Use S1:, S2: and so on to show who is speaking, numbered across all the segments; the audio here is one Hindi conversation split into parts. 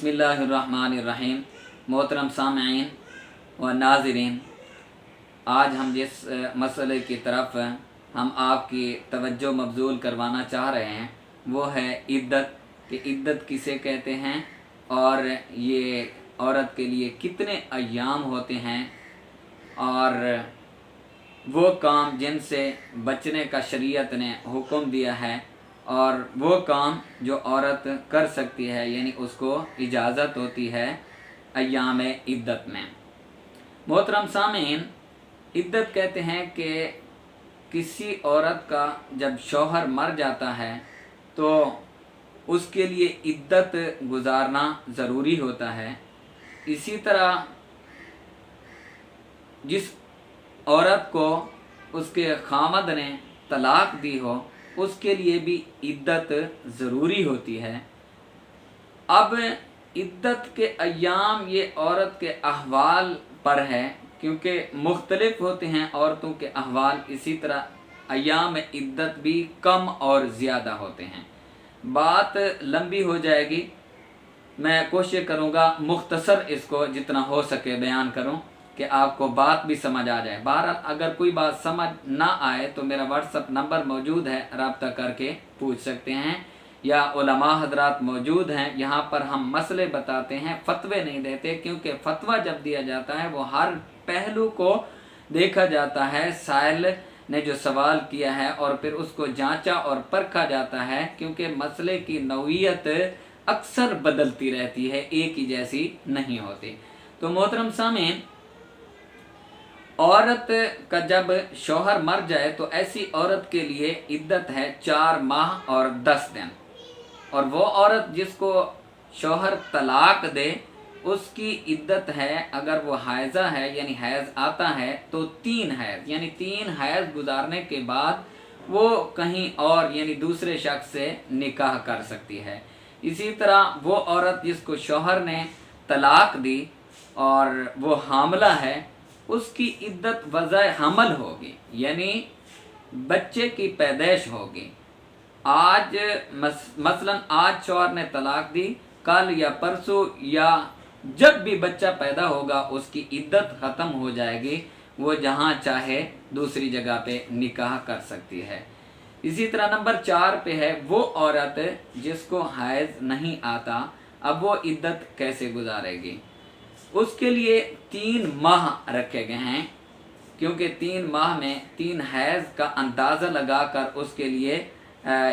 S1: बिस्मिल्लाहिर्रहमानिर्रहीम। मोहतरम सामईन व नाज़रीन, आज हम जिस मसले की तरफ हम आपकी तवज्जो मबजूल करवाना चाह रहे हैं वो है इद्दत कि इद्दत किसे कहते हैं और ये औरत के लिए कितने अय्याम होते हैं और वो काम जिनसे बचने का शरीयत ने हुक्म दिया है और वो काम जो औरत कर सकती है यानी उसको इजाज़त होती है अय्याम इद्दत में। मोहतरम सामीन, इद्दत कहते हैं कि किसी औरत का जब शौहर मर जाता है तो उसके लिए इद्दत गुजारना ज़रूरी होता है। इसी तरह जिस औरत को उसके खामद ने तलाक दी हो उसके लिए भी इद्दत ज़रूरी होती है। अब इद्दत के अय्याम ये औरत के अहवाल पर है, क्योंकि मुख्तलिफ होते हैं औरतों के अहवाल। इसी तरह अय्याम इद्दत भी कम और ज़्यादा होते हैं। बात लंबी हो जाएगी, मैं कोशिश करूँगा मुख्तसर इसको जितना हो सके बयान करूँ कि आपको बात भी समझ आ जाए। बहरहाल अगर कोई बात समझ ना आए तो मेरा व्हाट्सअप नंबर मौजूद है, रब्ता करके पूछ सकते हैं, या उलमा हजरात मौजूद हैं। यहाँ पर हम मसले बताते हैं, फतवे नहीं देते, क्योंकि फतवा जब दिया जाता है वो हर पहलू को देखा जाता है। साइल ने जो सवाल किया है और फिर उसको जांचा और परखा जाता है, क्योंकि मसले की नौइयत अक्सर बदलती रहती है, एक ही जैसी नहीं होती। तो मोहतरम सामीन, औरत का जब शौहर मर जाए तो ऐसी औरत के लिए इद्दत है 4 माह और 10 दिन। और वो औरत जिसको शौहर तलाक दे उसकी इद्दत है, अगर वो हायज़ा है यानी हैज़ आता है तो 3 हैज़ यानी 3 हैज़ गुजारने के बाद वो कहीं और यानी दूसरे शख्स से निकाह कर सकती है। इसी तरह वो औरत जिसको शौहर ने तलाक दी और वो हामला है उसकी इद्दत वज़ा हमल होगी, यानी बच्चे की पैदाइश होगी। आज मसलन आज शौहर ने तलाक दी, कल या परसों या जब भी बच्चा पैदा होगा उसकी इद्दत ख़त्म हो जाएगी, वो जहाँ चाहे दूसरी जगह पे निकाह कर सकती है। इसी तरह नंबर 4 पे है वो औरत जिसको हैज़ नहीं आता, अब वो इद्दत कैसे गुजारेगी। उसके लिए 3 माह रखे गए हैं, क्योंकि 3 माह में 3 हैज़ का अंदाज़ा लगाकर उसके लिए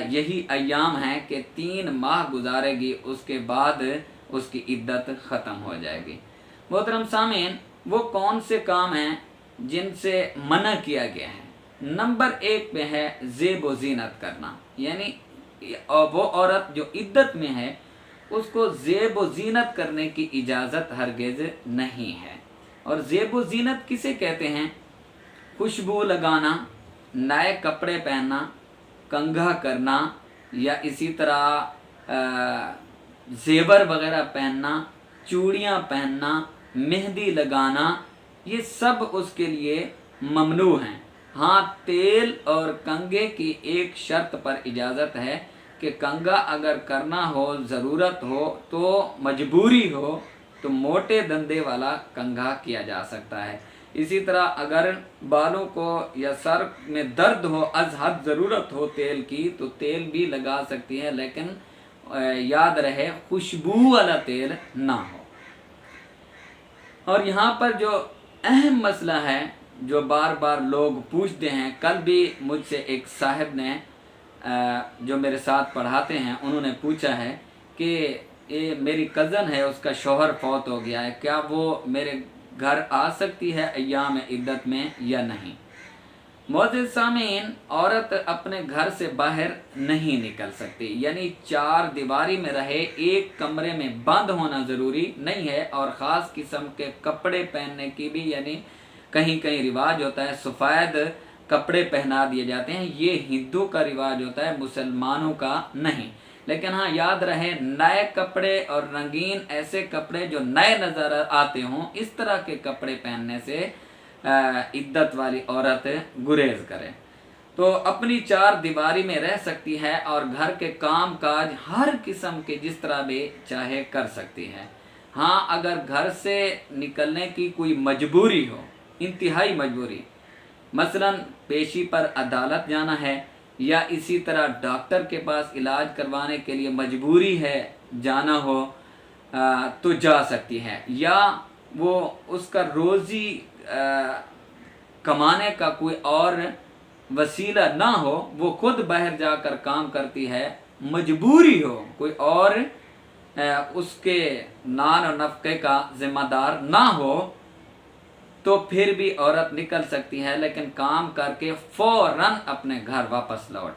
S1: यही अय्याम है कि 3 माह गुजारेगी, उसके बाद उसकी इद्दत ख़त्म हो जाएगी। मोहतरम सामीन, वो कौन से काम हैं जिनसे मना किया गया है। नंबर 1 पे है ज़ेब व ज़ीनत करना, यानी वो औरत जो इद्दत में है उसको ज़ेब व ज़ीनत करने की इजाज़त हरगिज़ नहीं है। और ज़ेब व ज़ीनत किसे कहते हैं? खुशबू लगाना, नए कपड़े पहनना, कंघा करना, या इसी तरह ज़ेवर वगैरह पहनना, चूड़ियाँ पहनना, मेहंदी लगाना, ये सब उसके लिए ममनू हैं। हाँ, तेल और कंघे की एक शर्त पर इजाज़त है कि कंघा अगर करना हो, ज़रूरत हो तो, मजबूरी हो तो मोटे धंधे वाला कंघा किया जा सकता है। इसी तरह अगर बालों को या सर में दर्द हो, अज़ हद ज़रूरत हो तेल की, तो तेल भी लगा सकती है, लेकिन याद रहे खुशबू वाला तेल ना हो। और यहाँ पर जो अहम मसला है जो बार बार लोग पूछते हैं, कल भी मुझसे एक साहब ने जो मेरे साथ पढ़ाते हैं उन्होंने पूछा है कि ये मेरी कज़न है, उसका शौहर फौत हो गया है, क्या वो मेरे घर आ सकती है अय्याम इद्दत में या नहीं। मोअज़्ज़िज़ सामीन, औरत अपने घर से बाहर नहीं निकल सकती, यानी 4 दीवारी में रहे, एक कमरे में बंद होना ज़रूरी नहीं है। और ख़ास किस्म के कपड़े पहनने की भी, यानी कहीं कहीं रिवाज होता है सफ़ेद कपड़े पहना दिए जाते हैं, ये हिंदू का रिवाज होता है, मुसलमानों का नहीं। लेकिन हाँ, याद रहे नए कपड़े और रंगीन ऐसे कपड़े जो नए नज़र आते हों, इस तरह के कपड़े पहनने से इद्दत वाली औरत गुरेज करे। तो अपनी चार दीवारी में रह सकती है और घर के काम काज हर किस्म के जिस तरह भी चाहे कर सकती है। हाँ, अगर घर से निकलने की कोई मजबूरी हो, इंतहाई मजबूरी, मसलन पेशी पर अदालत जाना है या इसी तरह डॉक्टर के पास इलाज करवाने के लिए मजबूरी है जाना हो, तो जा सकती है। या वो उसका रोज़ी कमाने का कोई और वसीला ना हो, वो खुद बाहर जाकर काम करती है, मजबूरी हो, कोई और उसके नान और नफ़क़े का ज़िम्मेदार ना हो, तो फिर भी औरत निकल सकती है, लेकिन काम करके फ़ौरन अपने घर वापस लौट